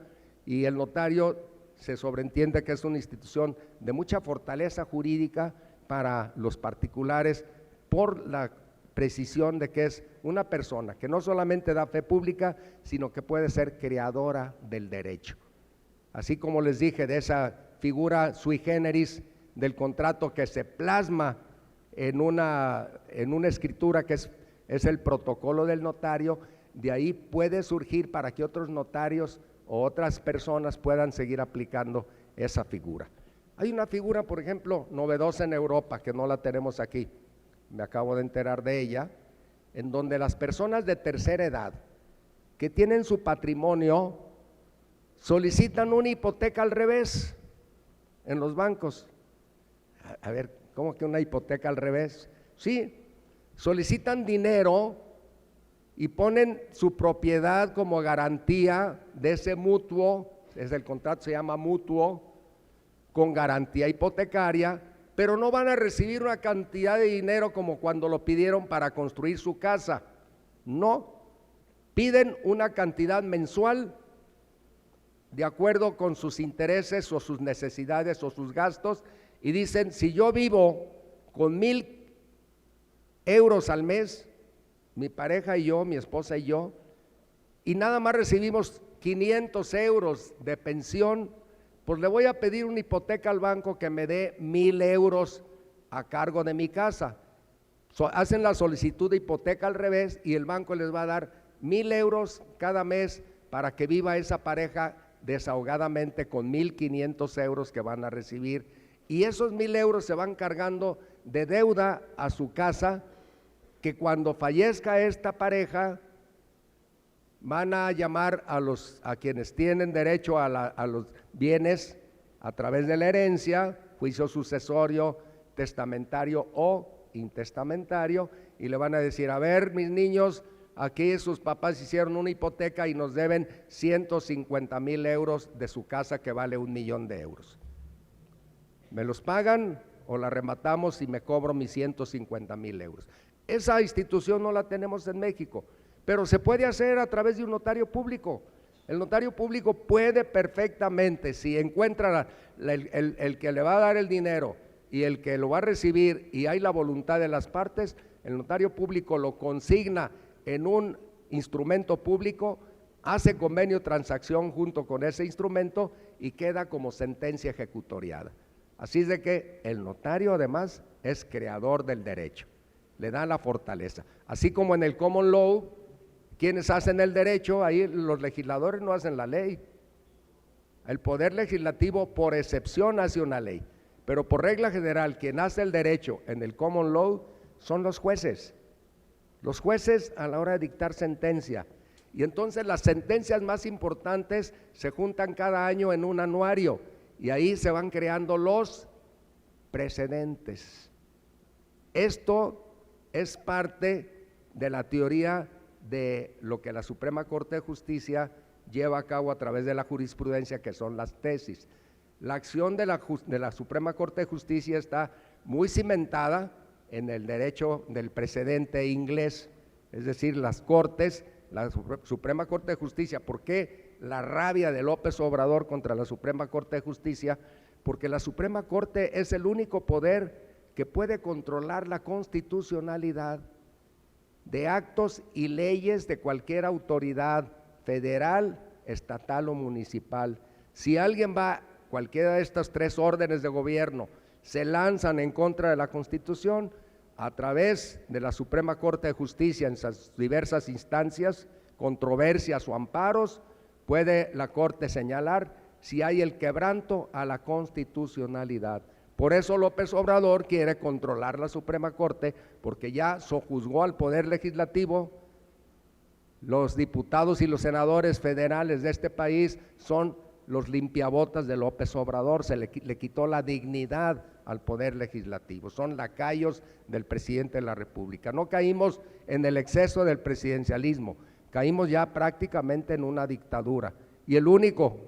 y el notario se sobreentiende que es una institución de mucha fortaleza jurídica para los particulares por la precisión de que es una persona que no solamente da fe pública, sino que puede ser creadora del derecho. Así como les dije de esa figura sui generis del contrato que se plasma en una escritura que es el protocolo del notario, de ahí puede surgir para que otros notarios o otras personas puedan seguir aplicando esa figura. Hay una figura, por ejemplo, novedosa en Europa, que no la tenemos aquí, me acabo de enterar de ella, en donde las personas de tercera edad que tienen su patrimonio solicitan una hipoteca al revés en los bancos. A ver, ¿cómo que una hipoteca al revés? Sí, solicitan dinero y ponen su propiedad como garantía de ese mutuo, el contrato se llama mutuo, con garantía hipotecaria, pero no van a recibir una cantidad de dinero como cuando lo pidieron para construir su casa. No, piden una cantidad mensual de acuerdo con sus intereses o sus necesidades o sus gastos, y dicen: si yo vivo con 1,000 euros al mes, mi pareja y yo, mi esposa y yo, y nada más recibimos 500 euros de pensión, pues le voy a pedir una hipoteca al banco que me dé 1,000 euros a cargo de mi casa. Hacen la solicitud de hipoteca al revés y el banco les va a dar 1,000 euros cada mes para que viva esa pareja desahogadamente con 1,500 euros que van a recibir, y esos 1,000 euros se van cargando de deuda a su casa, que cuando fallezca esta pareja van a llamar a quienes tienen derecho a los bienes a través de la herencia, juicio sucesorio, testamentario o intestamentario, y le van a decir: a ver, mis niños, aquí sus papás hicieron una hipoteca y nos deben 150,000 euros de su casa que vale 1,000,000 de euros. ¿Me los pagan o la rematamos y me cobro mis 150,000 euros? Esa institución no la tenemos en México, pero se puede hacer a través de un notario público. El notario público puede perfectamente, si encuentra el que le va a dar el dinero y el que lo va a recibir y hay la voluntad de las partes, el notario público lo consigna en un instrumento público, hace convenio transacción junto con ese instrumento y queda como sentencia ejecutoriada. Así es de que el notario además es creador del derecho, le da la fortaleza. Así como en el common law, quienes hacen el derecho, ahí los legisladores no hacen la ley. El poder legislativo por excepción hace una ley, pero por regla general quien hace el derecho en el common law son los jueces. Los jueces a la hora de dictar sentencia, y entonces las sentencias más importantes se juntan cada año en un anuario y ahí se van creando los precedentes. Esto es parte de la teoría de lo que la Suprema Corte de Justicia lleva a cabo a través de la jurisprudencia, que son las tesis. La acción de la Suprema Corte de Justicia está muy cimentada en el derecho del precedente inglés, es decir, las cortes, la Suprema Corte de Justicia. ¿Por qué la rabia de López Obrador contra la Suprema Corte de Justicia? Porque la Suprema Corte es el único poder que puede controlar la constitucionalidad de actos y leyes de cualquier autoridad federal, estatal o municipal. Si alguien cualquiera de estas 3 órdenes de gobierno se lanzan en contra de la Constitución, a través de la Suprema Corte de Justicia en sus diversas instancias, controversias o amparos, puede la Corte señalar si hay el quebranto a la constitucionalidad. Por eso López Obrador quiere controlar la Suprema Corte, porque ya sojuzgó al Poder Legislativo. Los diputados y los senadores federales de este país son los limpiabotas de López Obrador, le quitó la dignidad al Poder Legislativo, son lacayos del presidente de la República. No caímos en el exceso del presidencialismo, caímos ya prácticamente en una dictadura, y el único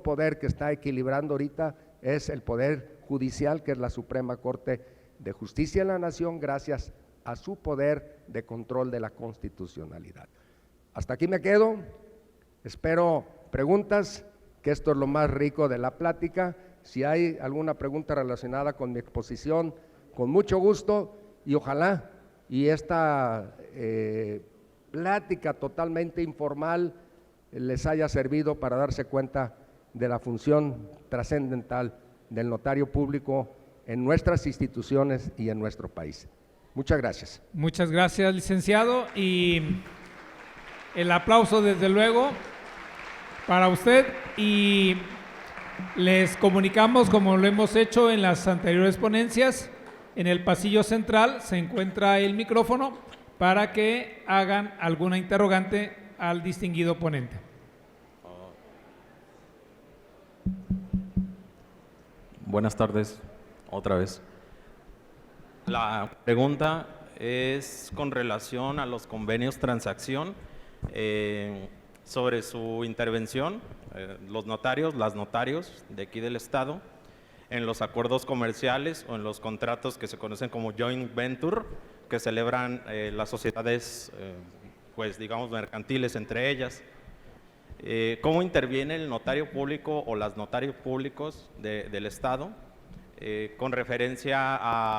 poder que está equilibrando ahorita es el Poder Judicial, que es la Suprema Corte de Justicia de la Nación, gracias a su poder de control de la constitucionalidad. Hasta aquí me quedo, espero preguntas, que esto es lo más rico de la plática. Si hay alguna pregunta relacionada con mi exposición, con mucho gusto, y ojalá y esta plática totalmente informal les haya servido para darse cuenta de la función trascendental del notario público en nuestras instituciones y en nuestro país. Muchas gracias. Muchas gracias, licenciado, y el aplauso desde luego para usted, y les comunicamos, como lo hemos hecho en las anteriores ponencias, en el pasillo central se encuentra el micrófono para que hagan alguna interrogante al distinguido ponente. Buenas tardes, otra vez. La pregunta es con relación a los convenios transacción. Sobre su intervención, los notarios, las notarios de aquí del Estado, en los acuerdos comerciales o en los contratos que se conocen como joint venture, que celebran las sociedades, pues digamos, mercantiles entre ellas. ¿Cómo interviene el notario público o las notarios públicos del Estado con referencia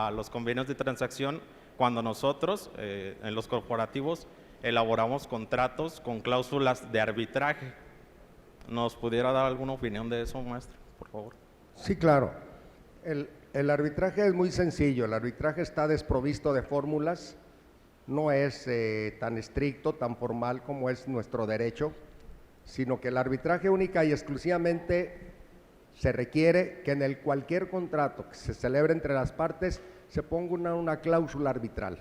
a los convenios de transacción cuando nosotros, en los corporativos, elaboramos contratos con cláusulas de arbitraje? ¿Nos pudiera dar alguna opinión de eso, maestro, por favor? Sí, claro. El arbitraje es muy sencillo, el arbitraje está desprovisto de fórmulas, no es tan estricto, tan formal como es nuestro derecho, sino que el arbitraje única y exclusivamente se requiere que en cualquier contrato que se celebre entre las partes se ponga una cláusula arbitral.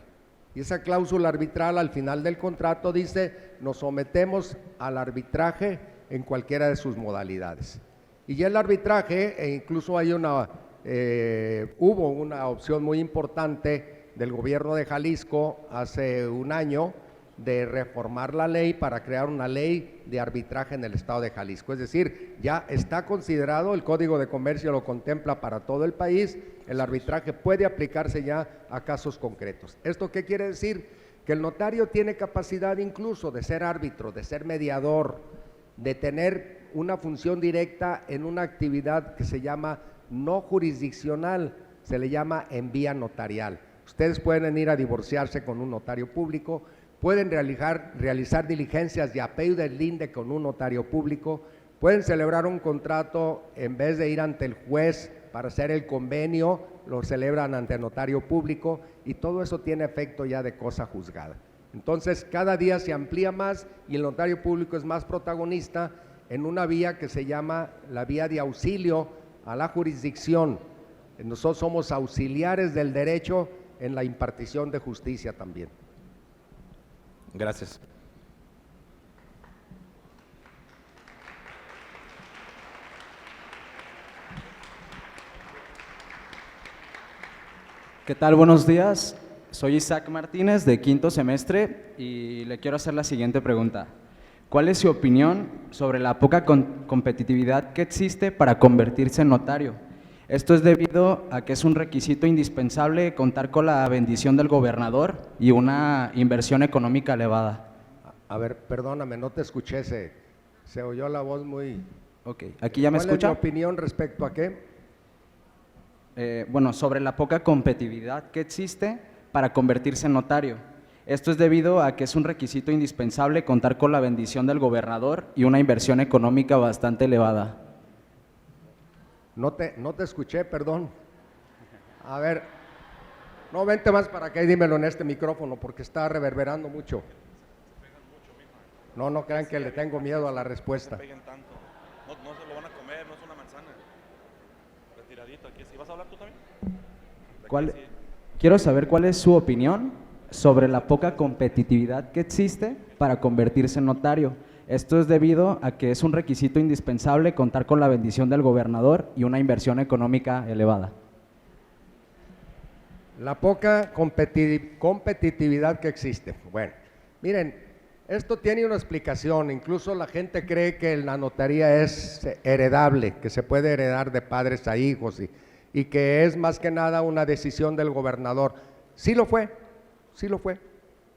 Y esa cláusula arbitral al final del contrato dice: nos sometemos al arbitraje en cualquiera de sus modalidades. Y ya el arbitraje, incluso hay hubo una opción muy importante del gobierno de Jalisco hace un año de reformar la ley para crear una ley de arbitraje en el estado de Jalisco. Es decir, ya está considerado, el Código de Comercio lo contempla para todo el país, el arbitraje puede aplicarse ya a casos concretos. ¿Esto qué quiere decir? Que el notario tiene capacidad incluso de ser árbitro, de ser mediador, de tener una función directa en una actividad que se llama no jurisdiccional, se le llama en vía notarial. Ustedes pueden ir a divorciarse con un notario público, pueden realizar diligencias de apeo y deslinde con un notario público, pueden celebrar un contrato en vez de ir ante el juez para hacer el convenio, lo celebran ante el notario público, y todo eso tiene efecto ya de cosa juzgada. Entonces, cada día se amplía más y el notario público es más protagonista en una vía que se llama la vía de auxilio a la jurisdicción. Nosotros somos auxiliares del derecho en la impartición de justicia también. Gracias. ¿Qué tal? Buenos días. Soy Isaac Martínez, de quinto semestre, y le quiero hacer la siguiente pregunta. ¿Cuál es su opinión sobre la poca competitividad que existe para convertirse en notario? Esto es debido a que es un requisito indispensable contar con la bendición del gobernador y una inversión económica elevada. A ver, perdóname, no te escuché, se oyó la voz muy… Ok, ¿aquí ya me escucha? ¿Cuál es tu opinión respecto a qué? Bueno, sobre la poca competitividad que existe para convertirse en notario. Esto es debido a que es un requisito indispensable contar con la bendición del gobernador y una inversión económica bastante elevada. No te escuché, perdón. A ver, no, vente más para acá y dímelo en este micrófono porque está reverberando mucho. No crean que le tengo miedo a la respuesta. No se lo van a comer, no es una manzana. Retiradito aquí. ¿Sí vas a hablar tú también? ¿Cuál- Quiero saber cuál es su opinión sobre la poca competitividad que existe para convertirse en notario. Esto es debido a que es un requisito indispensable contar con la bendición del gobernador y una inversión económica elevada. La poca competitividad que existe. Bueno, miren, esto tiene una explicación. Incluso la gente cree que la notaría es heredable, que se puede heredar de padres a hijos y que es más que nada una decisión del gobernador. Sí lo fue, sí lo fue.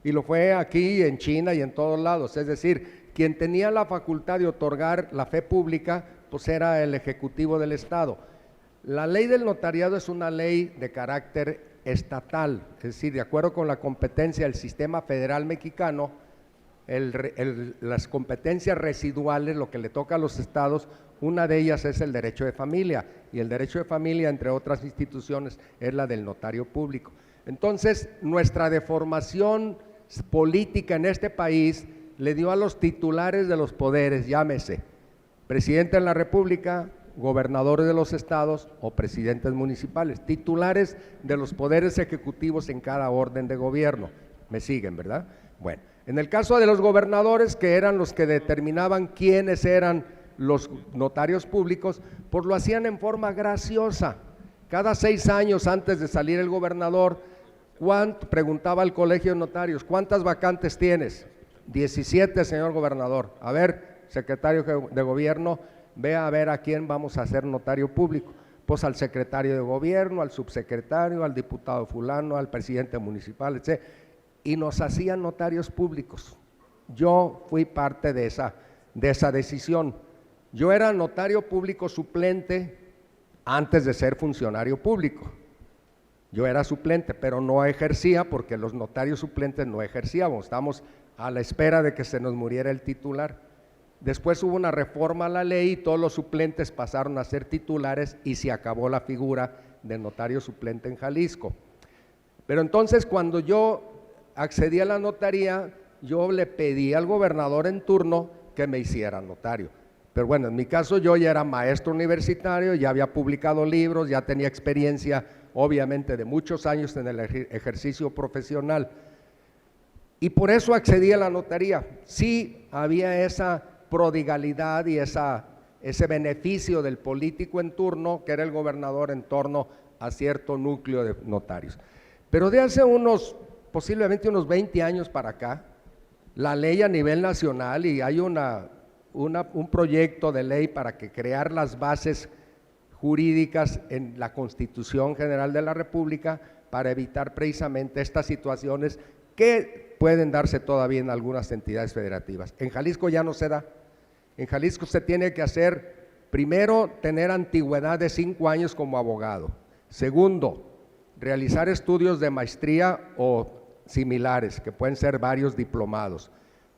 Y lo fue aquí, en China y en todos lados. Es decir, quien tenía la facultad de otorgar la fe pública, pues era el Ejecutivo del Estado. La ley del notariado es una ley de carácter estatal, es decir, de acuerdo con la competencia del sistema federal mexicano, las competencias residuales, lo que le toca a los estados, una de ellas es el derecho de familia, y el derecho de familia, entre otras instituciones, es la del notario público. Entonces, nuestra deformación política en este país le dio a los titulares de los poderes, llámese presidente de la República, gobernadores de los estados o presidentes municipales, titulares de los poderes ejecutivos en cada orden de gobierno. ¿Me siguen, verdad? Bueno, en el caso de los gobernadores, que eran los que determinaban quiénes eran los notarios públicos, pues lo hacían en forma graciosa. Cada 6 años antes de salir el gobernador, preguntaba al colegio de notarios, ¿cuántas vacantes tienes? 17, señor gobernador. A ver, secretario de gobierno, vea a ver a quién vamos a hacer notario público. Pues al secretario de gobierno, al subsecretario, al diputado fulano, al presidente municipal, etc. Y nos hacían notarios públicos. Yo fui parte de esa decisión. Yo era notario público suplente antes de ser funcionario público. Yo era suplente, pero no ejercía porque los notarios suplentes no ejercíamos, estábamos a la espera de que se nos muriera el titular. Después hubo una reforma a la ley y todos los suplentes pasaron a ser titulares y se acabó la figura de notario suplente en Jalisco. Pero entonces cuando yo accedí a la notaría, yo le pedí al gobernador en turno que me hiciera notario. Pero bueno, en mi caso yo ya era maestro universitario, ya había publicado libros, ya tenía experiencia obviamente de muchos años en el ejercicio profesional. Y por eso accedí a la notaría. Sí había esa prodigalidad y ese beneficio del político en turno, que era el gobernador, en torno a cierto núcleo de notarios. Pero de hace posiblemente unos 20 años para acá, la ley a nivel nacional, y hay un proyecto de ley para crear las bases jurídicas en la Constitución General de la República para evitar precisamente estas situaciones que pueden darse todavía en algunas entidades federativas. En Jalisco ya no se da. En Jalisco se tiene que hacer, primero, tener antigüedad de 5 años como abogado. Segundo, realizar estudios de maestría o similares, que pueden ser varios diplomados.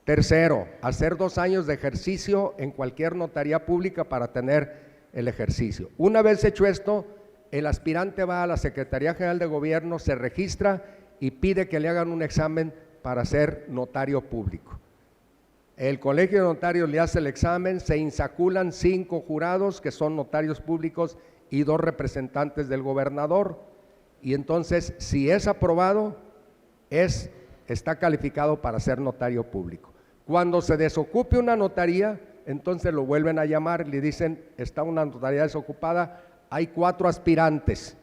Tercero, hacer 2 años de ejercicio en cualquier notaría pública para tener el ejercicio. Una vez hecho esto, el aspirante va a la Secretaría General de Gobierno, se registra y pide que le hagan un examen para ser notario público. El Colegio de Notarios le hace el examen, se insaculan 5 jurados que son notarios públicos y 2 representantes del gobernador, y entonces si es aprobado, está calificado para ser notario público. Cuando se desocupe una notaría, entonces lo vuelven a llamar, le dicen, está una notaría desocupada, hay 4 aspirantes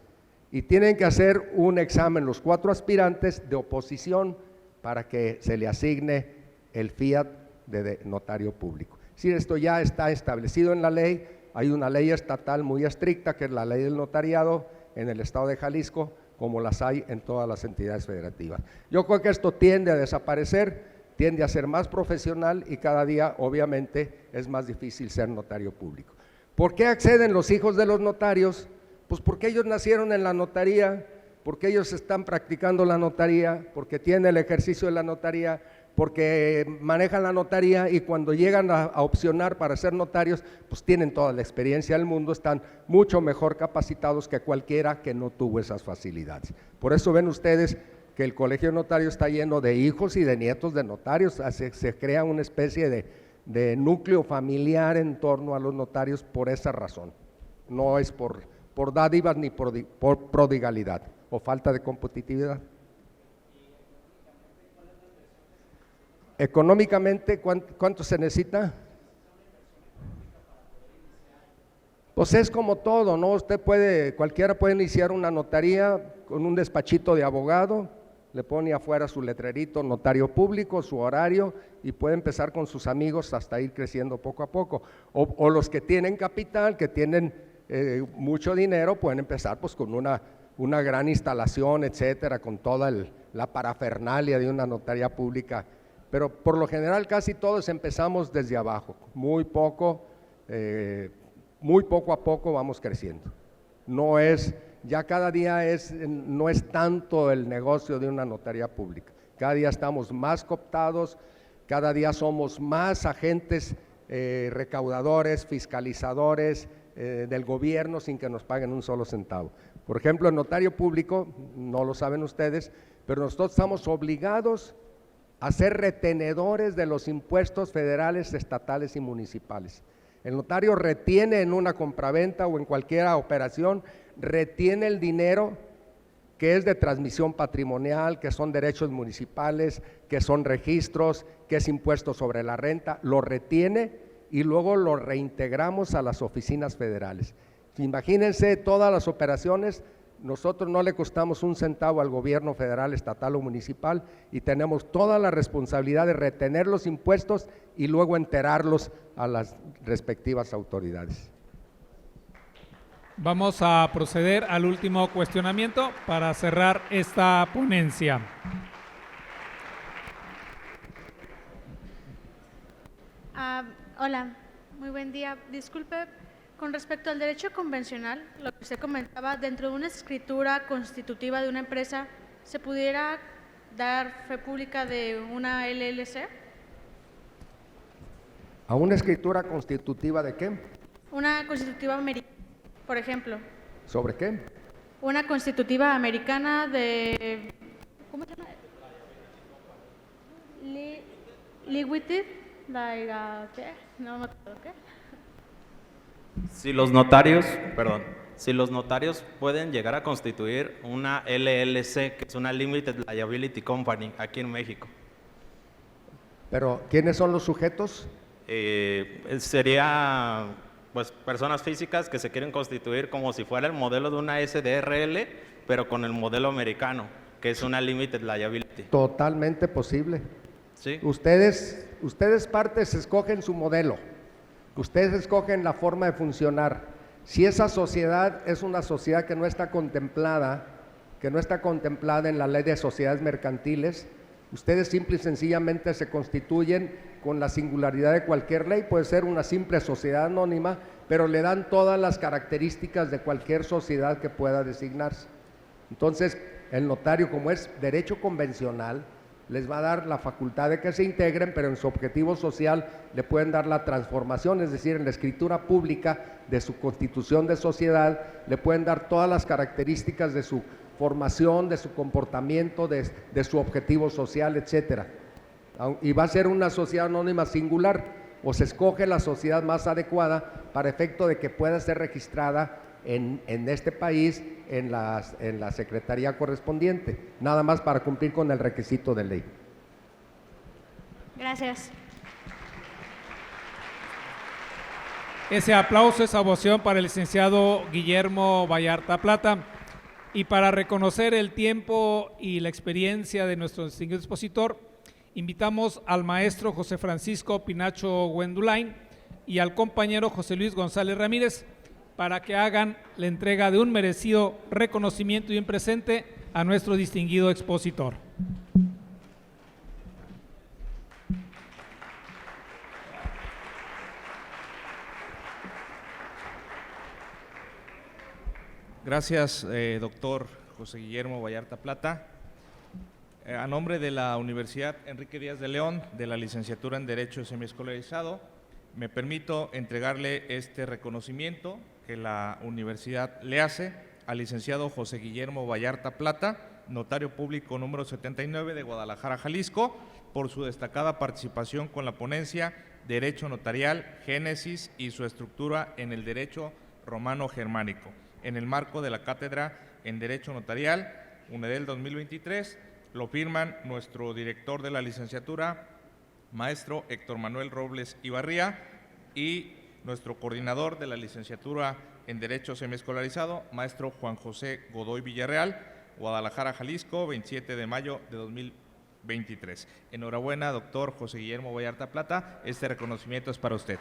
y tienen que hacer un examen los 4 aspirantes de oposición para que se le asigne el fiat de notario público. Si esto ya está establecido en la ley, hay una ley estatal muy estricta que es la ley del notariado en el estado de Jalisco, como las hay en todas las entidades federativas. Yo creo que esto tiende a desaparecer, tiende a ser más profesional y cada día obviamente es más difícil ser notario público. ¿Por qué acceden los hijos de los notarios? Pues porque ellos nacieron en la notaría, porque ellos están practicando la notaría, porque tienen el ejercicio de la notaría, porque manejan la notaría y cuando llegan a opcionar para ser notarios, pues tienen toda la experiencia del mundo, están mucho mejor capacitados que cualquiera que no tuvo esas facilidades. Por eso ven ustedes que el Colegio de Notarios está lleno de hijos y de nietos de notarios, se crea una especie de núcleo familiar en torno a los notarios por esa razón. No es por dádivas ni por prodigalidad o falta de competitividad. Económicamente, ¿cuánto se necesita? Pues es como todo, ¿no? Cualquiera puede iniciar una notaría con un despachito de abogado, le pone afuera su letrerito, notario público, su horario, y puede empezar con sus amigos hasta ir creciendo poco a poco. O los que tienen capital, que tienen mucho dinero, pueden empezar pues con una gran instalación, etcétera, con toda la parafernalia de una notaría pública. Pero por lo general casi todos empezamos desde abajo, muy poco a poco vamos creciendo. Ya cada día no es tanto el negocio de una notaría pública. Cada día estamos más cooptados, cada día somos más agentes recaudadores, fiscalizadores del gobierno sin que nos paguen un solo centavo. Por ejemplo, el notario público, no lo saben ustedes, pero nosotros estamos obligados a ser retenedores de los impuestos federales, estatales y municipales. El notario retiene en una compraventa o en cualquier operación, retiene el dinero que es de transmisión patrimonial, que son derechos municipales, que son registros, que es impuesto sobre la renta, lo retiene y luego lo reintegramos a las oficinas federales. Imagínense todas las operaciones, nosotros no le costamos un centavo al gobierno federal, estatal o municipal y tenemos toda la responsabilidad de retener los impuestos y luego enterarlos a las respectivas autoridades. Vamos a proceder al último cuestionamiento para cerrar esta ponencia. Hola, muy buen día. Disculpe, con respecto al derecho convencional, lo que usted comentaba, dentro de una escritura constitutiva de una empresa, ¿se pudiera dar fe pública de una LLC? ¿A una escritura constitutiva de qué? Una constitutiva americana, por ejemplo. ¿Sobre qué? Una constitutiva americana de… ¿Cómo se llama? Liquidated, ¿qué? No me acuerdo, ¿qué? Si los notarios pueden llegar a constituir una LLC, que es una Limited Liability Company, aquí en México. Pero, ¿quiénes son los sujetos? Sería pues personas físicas que se quieren constituir como si fuera el modelo de una SDRL, pero con el modelo americano, que es una Limited Liability. Totalmente posible. ¿Sí? Ustedes partes escogen su modelo, ustedes escogen la forma de funcionar. Si esa sociedad es una sociedad que no está contemplada en la ley de sociedades mercantiles, ustedes simple y sencillamente se constituyen con la singularidad de cualquier ley, puede ser una simple sociedad anónima, pero le dan todas las características de cualquier sociedad que pueda designarse. Entonces, el notario, como es derecho convencional, les va a dar la facultad de que se integren, pero en su objetivo social le pueden dar la transformación, es decir, en la escritura pública de su constitución de sociedad, le pueden dar todas las características de su formación, de su comportamiento, de su objetivo social, etcétera. Y va a ser una sociedad anónima singular, o se escoge la sociedad más adecuada para efecto de que pueda ser registrada en este país en la secretaría correspondiente, nada más para cumplir con el requisito de ley. Gracias. Ese aplauso, esa ovación para el licenciado Guillermo Vallarta Plata. Y para reconocer el tiempo y la experiencia de nuestro distinguido expositor, invitamos al maestro José Francisco Pinacho Wendulain y al compañero José Luis González Ramírez para que hagan la entrega de un merecido reconocimiento y un presente a nuestro distinguido expositor. Gracias, doctor José Guillermo Vallarta Plata. A nombre de la Universidad Enrique Díaz de León, de la licenciatura en Derecho Semiescolarizado, me permito entregarle este reconocimiento que la universidad le hace al licenciado José Guillermo Vallarta Plata, notario público número 79 de Guadalajara, Jalisco, por su destacada participación con la ponencia Derecho Notarial, Génesis y su estructura en el Derecho Romano Germánico, en el marco de la Cátedra en Derecho Notarial, UNEDEL 2023. Lo firman nuestro director de la licenciatura, maestro Héctor Manuel Robles Ibarría, y nuestro coordinador de la licenciatura en Derecho Semiescolarizado, maestro Juan José Godoy Villarreal, Guadalajara, Jalisco, 27 de mayo de 2023. Enhorabuena, doctor José Guillermo Vallarta Plata, este reconocimiento es para usted.